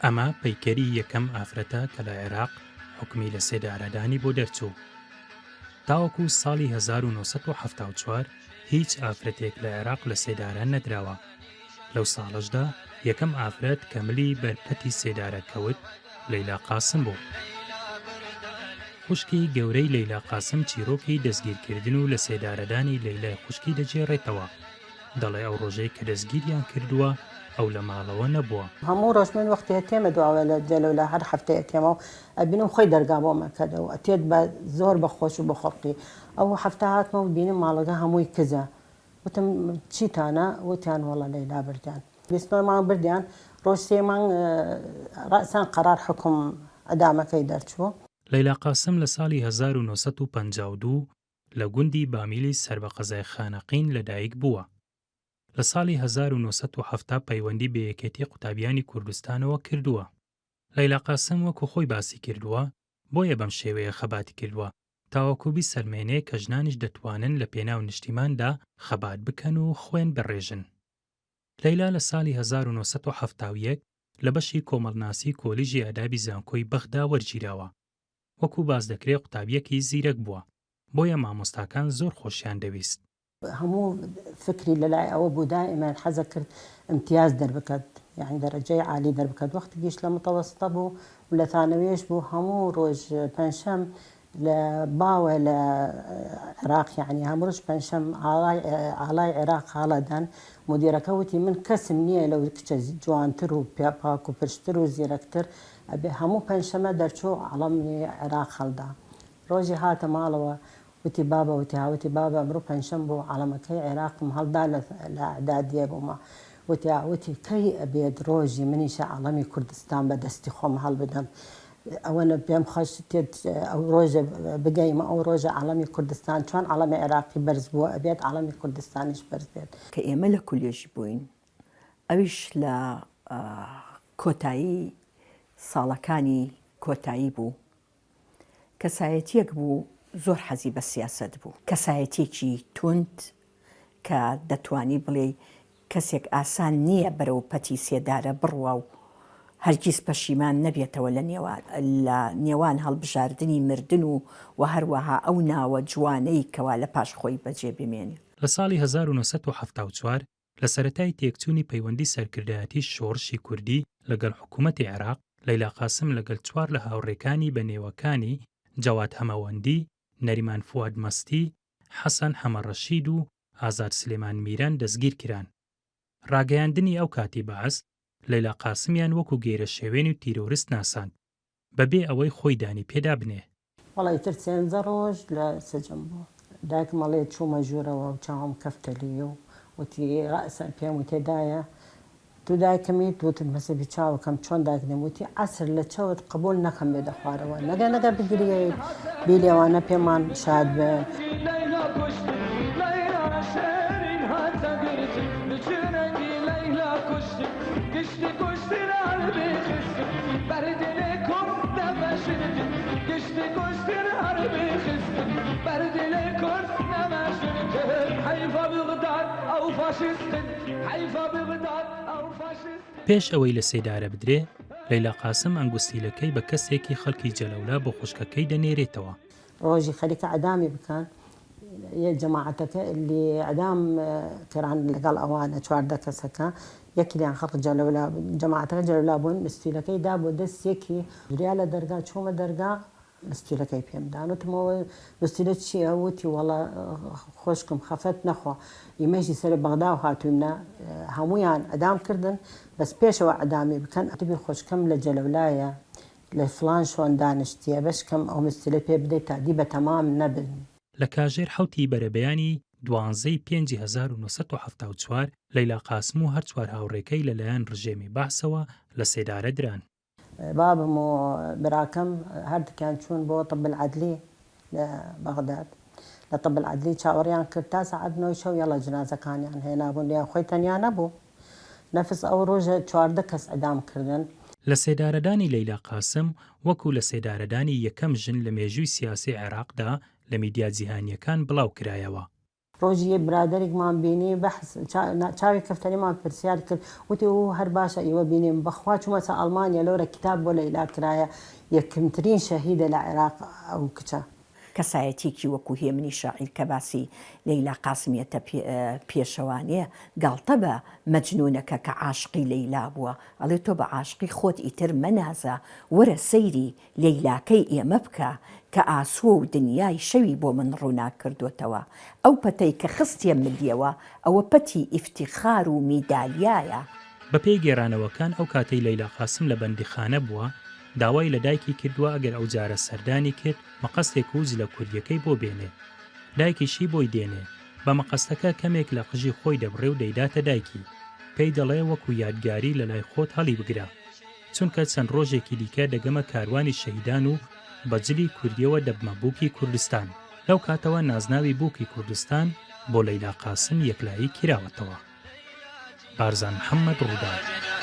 ئەمە پەیکەری یەکەم ئافرەتە کە لە عێراق حکمی لە سێدارەدانی بۆ دەرچوو. تاوەکو ساڵی 1974 هیچ ئافرەتێک لە عێراق لە سێدارە نەدراوە. لەو ساڵەشدا یەکەم ئافرەت کە ملی بەرپەتی سێدارە کەوت لەیلا قاسم بوو. خوشکی گەورەی لەیلا قاسم چیرۆکی دەستگیرکردن و لە سێدارەدانی لەیلای خوشکی دەجێڕێتەوە. دەڵێ ئەو ڕۆژەی کە دەستگیریان کردووە ئەو لە ماڵەوە نەبووە. هەموو ڕۆژ من وەختێ تێمە دواوە لە جەلەولا هەر هەفتەیە تێمە و ئەبینم خۆی دەرگا بۆ مەکەدەوە ئەتێت بە زۆر بەخۆش و بەخۆڵقی. ئەو هەفتە هاتمە و بینم ماڵەکە هەمووی کزە. وتم چیتانە؟ وتیان وەڵە لەیلا بردیان. بیستمان بردیان ڕۆژ سێمان ڕەسەن قەرار حکم ئەدامەکەی دەرچووە. لەیلا قاسم لە ساڵی 1952 لە گوندی بامیلی سەر بە قەزای خانەقین لەدایک بووە. لە ساڵی 1970 پەیوەندی بە یەکێتی قوتابیانی کوردستانەوە کردووە. لەیلا قاسم وەکو خۆی باسی کردووە بۆیە بەم شێوەیە خەباتی کردووە تاوەکو سەرمێنەیە کە ژنانیش دەتوانن لە پێناو نیشتیماندا خەبات بکەن و خوێن بڕێژن. لەیلا لە ساڵی 1970 لە بەشی کۆمەڵناسی کۆلیژی ئادابی زانکۆی بەغدا وەرگیراوە. وەکو باز دەکرێت قوتابیەکی زیرەک بووە، بۆیە مامۆستاکان زۆر خۆشیان دەویست. هەموو فکری لەلای ئەوە بوو دائیمەن حەزە کرد امتیاز دەربکات، یعنی دەرەجەی عالی دەربکات. وەختی گەیشت لە متەوەسطە بوو و لە تانەوێش بوو هەموو ڕۆژ پەنجشەم لە باوە لە عێراق، یعنی هەموو ڕۆژ پەنجشەم ئاڵای عێراق هەڵەدەن. مدیرەکە وتی من کەسم نییە لەو کچە جوانتر و پاک و پرشتر و زیرەکتر، ئەبێ هەموو پەنجشەمە دەرچوو عەڵەمی عێراق هەڵدا. ڕۆژی هاتە ماڵەوە وتی بابە، وتی هاوتی بابە ئەمڕۆ پەنجشەم بوو عەڵەمەکەی عێراقم هەڵدا لە ئەعدادیە بوومە. وتی کەی ئەبێت ڕۆژی منیشە عەڵەمی کوردستان بە دەستی خۆم هەڵبدەم، ئەوەنە پێم خۆش تێت ئەو ڕۆژە بگەیمە ئەو ڕۆژە عەڵەمی کوردستان چۆن عەڵەمی عێراقی بەرز بووە ئەبێت عەڵەمی کوردستانیش بەرز بێت. کە ئێمە لە کولێژی بووین، ئەویش لە کۆتایی ساڵەکانی کۆتایی بوو، کەسایەتیەک بوو زۆر حەزی بە سیاسەت بوو، کەسایەتێکی توند کە دەتوانی بڵێ کەسێک ئاسان نییە بەرەو پەتی سێدارە بڕوە و هەرگیز پەشیمان نەبێتەوە لە نێوان هەڵبژاردننی مردن و هەروەها ئەو ناوە جوانەی کەوا لە پاش خۆی بەجێ بمێنێ. لە ساڵی 1974 لە سەرەتای تێکچوونی پەیوەندی سەرکردایەتی شۆڕشی کوردی لەگەڵ حکوومەتی عێراق، لەیلا قاسم لەگەڵ چوار لە هاوڕێکانی بەنێوەکانی جەواد هەمەوەندی، نەریمان فواد مەستی، حەسەن حەمەڕەشید و ئازاد سلێمان میران دەستگیر کران. ڕاگەیاندنی ئەو کاتی بەعەس لەیلا قاسمیان وەکو گێرە شێوێنی و تیرۆریست ناساند بەبێ ئەوەی خۆی دانی پێدا بنێ. وەڵی تر چێنجە ڕۆژ لە سەجن بوو. دایکم مەڵێ چوومە ژوورەوە و چاوم کەفتەلی و وتی ڕەسەن پێم وتێدایە تو دایکەمیت؟ وتم مەسەبی چاوەکەم چۆن دایکدەم؟ وتی عەسر لە چاوت قبول نەکەم بێ دەخوارەوە، نەگە بگریەیت بیلێوانە پێمان شاد بێن. پێش ئەوەی لە سێدارە بدرێ، لەیلا قاسم ئەنگوستیلەکەی بە کەسێکی خەڵکی جەلەولا بۆ خوشکەکەی دەنێرێتەوە. ڕۆژی خەریکە ئەدامی بکەن یە جەماعەتەکە اللي ئەدام کەران لەگەڵ ئەوانە 14 کەسەکە، یەکیان خەڵک جەلەولا جەماعەتەکە جەلەولا بوون. مستیلەکەی دا بۆ دەستێکی دریا لە دەرگا چوومە دەرگا، مستیلەکەی پێمدان. وتمەوە مستیلە چییە؟ وتی وەڵە خۆشکم خەفەت نەخوا، ئیمەژی سەر بەغدا و هاتوونە هەمویان ئەدام کردن، بەس پێشەوە ئەدامی بکەن. ئەتبی خۆشکەم لە جەلەولایە لە فڵان شۆن دانیشتیە بەشکەم ئەو مستیلە پێ بدەیت تا دی بە تەمام نەبن. لە کاژێر حوتی بەرەبەیانی 12/5/1974 لەیلا قاسم و هەر چوار هاوڕێکەی لەلایەن ڕژێمی بەعسەوە لە سێدارە دران. بابم و براکەم هەردووکیان چوون بۆ طب العەدلی لە بەغداد. لە طب العەدلی چاوەڕیان کرد تا سەعات 9 شەو یەڵە جنازەکانیان هێنابوون، لیان خۆی تەنیا نەبوو. نەفس ئەو ڕۆژە 14 کەس ئەدام کردن. لە سێدارەدانی لەیلا قاسم وەکو لە سێدارەدانی یەکەم ژن لە مێژووی سیاسی عێراقدا لە میدیا جیهانیەکان بڵاو کرایەوە. ڕۆژی برادێکمان بینی بەحس چاوی کەفتەریمان پرسیار کرد وتی و هەر باشە ئێوە بینیم بەخوا چوومەچە ئەڵمانیا لەورە کتاب بۆ لەیلا کرایە یەکمترین شەهیدە لە عێراق ئەو کچە. کەسایەتێکی وەکو هێمنی شاعیر کە باسی لەیلا قاسمیەتە پێشەوانەیە گاڵتە بە مەجنونەکە کە عاشقی لەیلا بووە ئەڵێ تۆ بە عاشقی خۆت ئیتر مەنازە وەرە سەیری لەیلاکەی ئێمە بکە کە ئاسووە و دنیای شەوی بۆ من ڕوونا کردوتەوە ئەو پەتەی کە خستیە ملیەوە ئەوە پەتی ئیفتیخار و میدالیایە. بە پێی گێرانەوەکان ئەو کاتەی لەیلا قاسم لە بەندیخانە بووە داوای لە دایکی کردووە ئەگەر ئەو جارە سەردانی کرد مەقەستێک و زلە کوردیەکەی بۆ بێنێ دایکیشی بۆی دێنێ بە مەقەستەکە کەمێک لە قژی خۆی دەبڕێ و دەیداتە دایکی پێی دەڵێ وەکو یادگاری لە لای خۆت هەڵی بگرە چونکە چەند ڕۆژێکی دیکە دەگەمە کاروانی شەهیدان و بەجلی کوردیەوە دەبمە بووکی کوردستان لەو کاتەوە نازناوی بووکی کوردستان بۆ لەیلا قاسم یەکلایی کراوەتەوە. بارزان محەممەد ڕووداو.